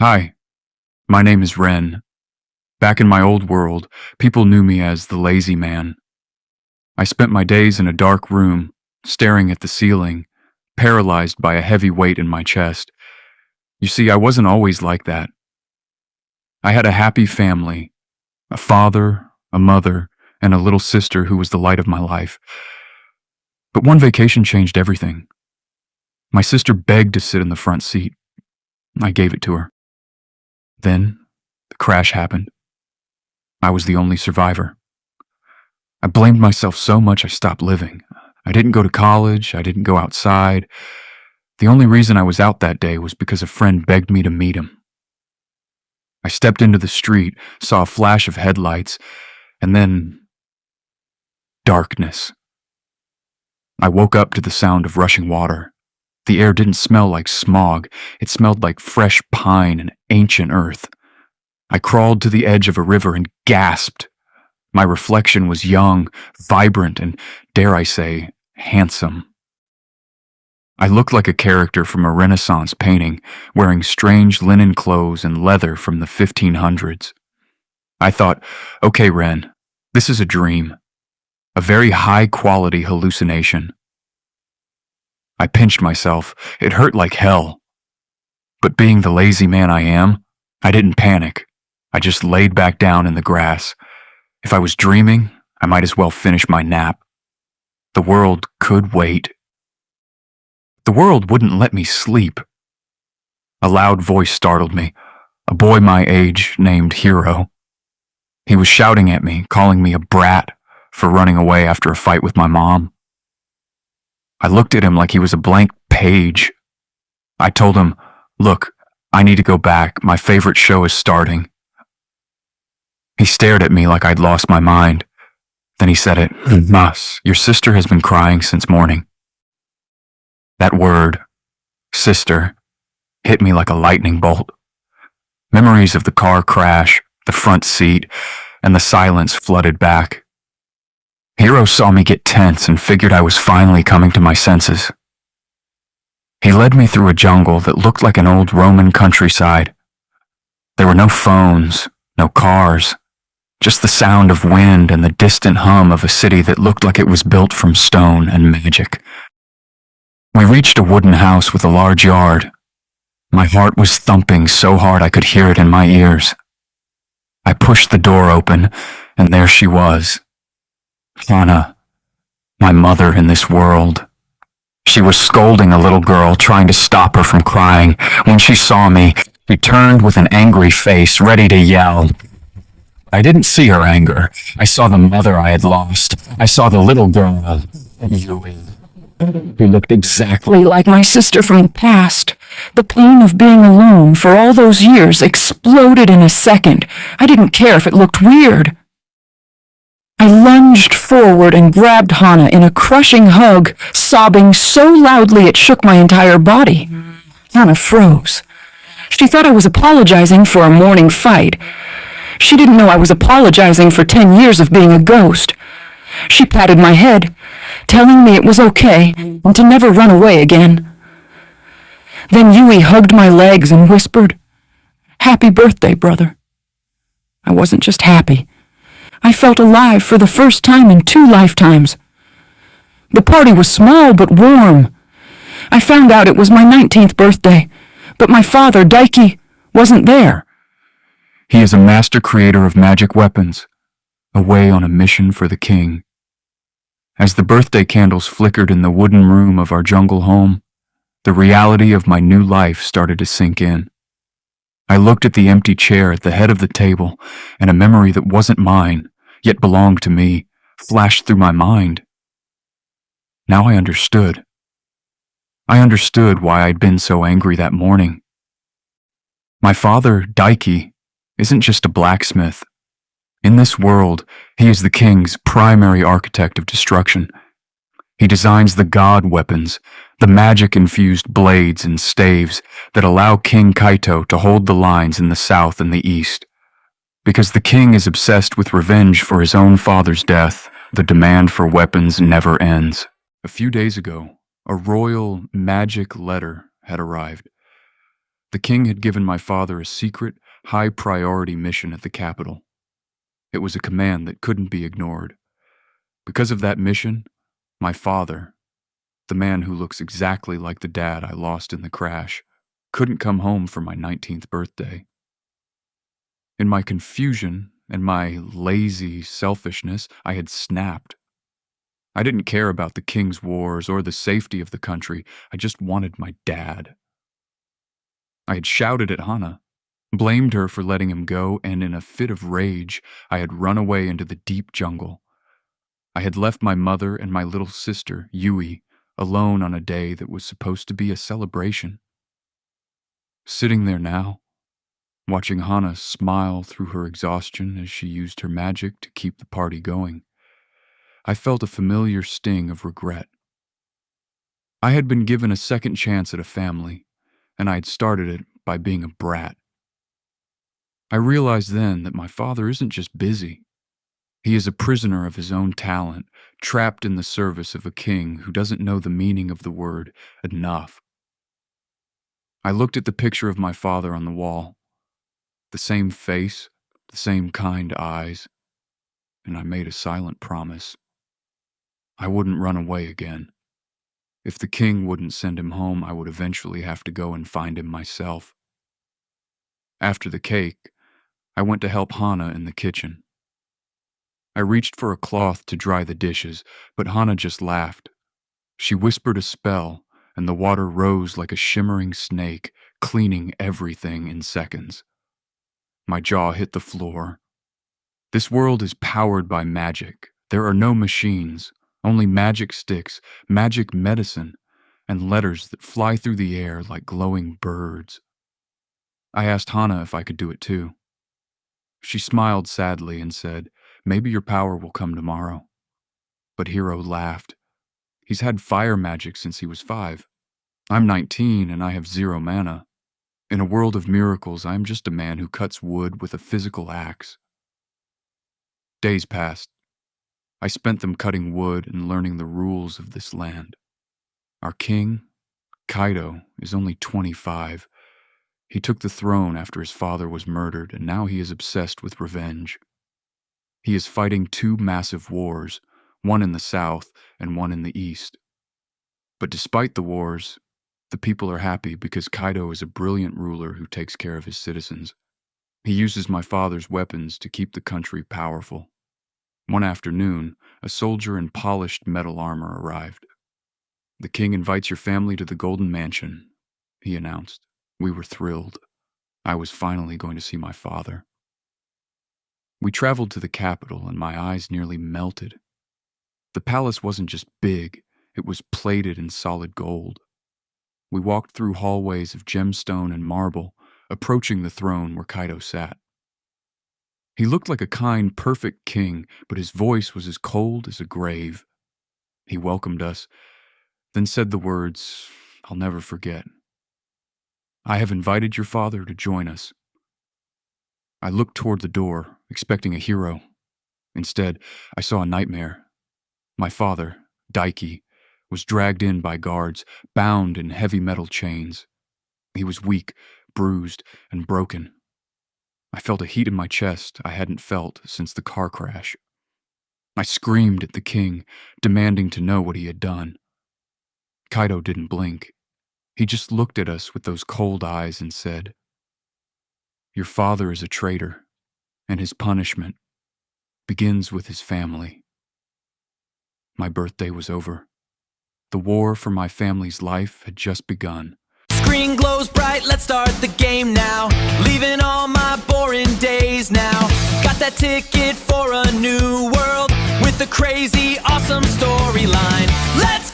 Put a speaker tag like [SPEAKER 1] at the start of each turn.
[SPEAKER 1] Hi, my name is Ren. Back in my old world, people knew me as the lazy man. I spent my days in a dark room, staring at the ceiling, paralyzed by a heavy weight in my chest. You see, I wasn't always like that. I had a happy family, a father, a mother, and a little sister who was the light of my life. But one vacation changed everything. My sister begged to sit in the front seat. I gave it to her. Then, the crash happened. I was the only survivor. I blamed myself so much I stopped living. I didn't go to college, I didn't go outside. The only reason I was out that day was because a friend begged me to meet him. I stepped into the street, saw a flash of headlights, and then darkness. I woke up to the sound of rushing water. The air didn't smell like smog, it smelled like fresh pine and ancient earth. I crawled to the edge of a river and gasped. My reflection was young, vibrant, and, dare I say, handsome. I looked like a character from a Renaissance painting, wearing strange linen clothes and leather from the 1500s. I thought, okay, Ren, this is a dream. A very high-quality hallucination. I pinched myself. It hurt like hell. But being the lazy man I am, I didn't panic. I just laid back down in the grass. If I was dreaming, I might as well finish my nap. The world could wait. The world wouldn't let me sleep. A loud voice startled me, a boy my age named Hero. He was shouting at me, calling me a brat for running away after a fight with my mom. I looked at him like he was a blank page. I told him, "Look, I need to go back. My favorite show is starting." He stared at me like I'd lost my mind. Then he said it, "Mas, your sister has been crying since morning." That word, sister, hit me like a lightning bolt. Memories of the car crash, the front seat, and the silence flooded back. Hero saw me get tense and figured I was finally coming to my senses. He led me through a jungle that looked like an old Roman countryside. There were no phones, no cars, just the sound of wind and the distant hum of a city that looked like it was built from stone and magic. We reached a wooden house with a large yard. My heart was thumping so hard I could hear it in my ears. I pushed the door open, and there she was. Hana, my mother in this world. She was scolding a little girl, trying to stop her from crying. When she saw me, she turned with an angry face, ready to yell. I didn't see her anger. I saw the mother I had lost. I saw the little girl, Yui, who looked exactly like my sister from the past. The pain of being alone for all those years exploded in a second. I didn't care if it looked weird. I lunged forward and grabbed Hana in a crushing hug, sobbing so loudly it shook my entire body. Hana froze. She thought I was apologizing for a morning fight. She didn't know I was apologizing for 10 years of being a ghost. She patted my head, telling me it was okay and to never run away again. Then Yui hugged my legs and whispered, "Happy birthday, brother." I wasn't just happy. I felt alive for the first time in 2 lifetimes. The party was small but warm. I found out it was my 19th birthday, but my father, Daiki, wasn't there. He is a master creator of magic weapons, away on a mission for the king. As the birthday candles flickered in the wooden room of our jungle home, the reality of my new life started to sink in. I looked at the empty chair at the head of the table, and a memory that wasn't mine, yet belonged to me, flashed through my mind. Now I understood. I understood why I'd been so angry that morning. My father, Daiki, isn't just a blacksmith. In this world, he is the king's primary architect of destruction. He designs the god weapons, the magic-infused blades and staves that allow King Kaito to hold the lines in the south and the east. Because the king is obsessed with revenge for his own father's death, the demand for weapons never ends. A few days ago, a royal magic letter had arrived. The king had given my father a secret, high-priority mission at the capital. It was a command that couldn't be ignored. Because of that mission, my father, the man who looks exactly like the dad I lost in the crash, couldn't come home for my 19th birthday. In my confusion and my lazy selfishness, I had snapped. I didn't care about the king's wars or the safety of the country. I just wanted my dad. I had shouted at Hana, blamed her for letting him go, and in a fit of rage, I had run away into the deep jungle. I had left my mother and my little sister, Yui, alone on a day that was supposed to be a celebration. Sitting there now, watching Hana smile through her exhaustion as she used her magic to keep the party going, I felt a familiar sting of regret. I had been given a second chance at a family, and I had started it by being a brat. I realized then that my father isn't just busy. He is a prisoner of his own talent, trapped in the service of a king who doesn't know the meaning of the word enough. I looked at the picture of my father on the wall, the same face, the same kind eyes, and I made a silent promise. I wouldn't run away again. If the king wouldn't send him home, I would eventually have to go and find him myself. After the cake, I went to help Hana in the kitchen. I reached for a cloth to dry the dishes, but Hana just laughed. She whispered a spell, and the water rose like a shimmering snake, cleaning everything in seconds. My jaw hit the floor. This world is powered by magic. There are no machines, only magic sticks, magic medicine, and letters that fly through the air like glowing birds. I asked Hana if I could do it too. She smiled sadly and said, "Maybe your power will come tomorrow." But Hiro laughed. He's had fire magic since he was 5. I'm 19 and I have 0 mana. In a world of miracles, I'm just a man who cuts wood with a physical axe. Days passed. I spent them cutting wood and learning the rules of this land. Our king, Kaito, is only 25. He took the throne after his father was murdered, and now he is obsessed with revenge. He is fighting 2 massive wars, one in the south and one in the east. But despite the wars, the people are happy because Kaito is a brilliant ruler who takes care of his citizens. He uses my father's weapons to keep the country powerful. One afternoon, a soldier in polished metal armor arrived. "The king invites your family to the Golden Mansion," he announced. We were thrilled. I was finally going to see my father. We traveled to the capital, and my eyes nearly melted. The palace wasn't just big, it was plated in solid gold. We walked through hallways of gemstone and marble, approaching the throne where Kaito sat. He looked like a kind, perfect king, but his voice was as cold as a grave. He welcomed us, then said the words I'll never forget. "I have invited your father to join us." I looked toward the door, expecting a hero. Instead, I saw a nightmare. My father, Daiki, was dragged in by guards, bound in heavy metal chains. He was weak, bruised, and broken. I felt a heat in my chest I hadn't felt since the car crash. I screamed at the king, demanding to know what he had done. Kaito didn't blink. He just looked at us with those cold eyes and said, "Your father is a traitor, and his punishment begins with his family." My birthday was over. The war for my family's life had just begun.
[SPEAKER 2] Screen glows bright, let's start the game now. Leaving all my boring days now. Got that ticket for a new world with a crazy, awesome storyline. Let's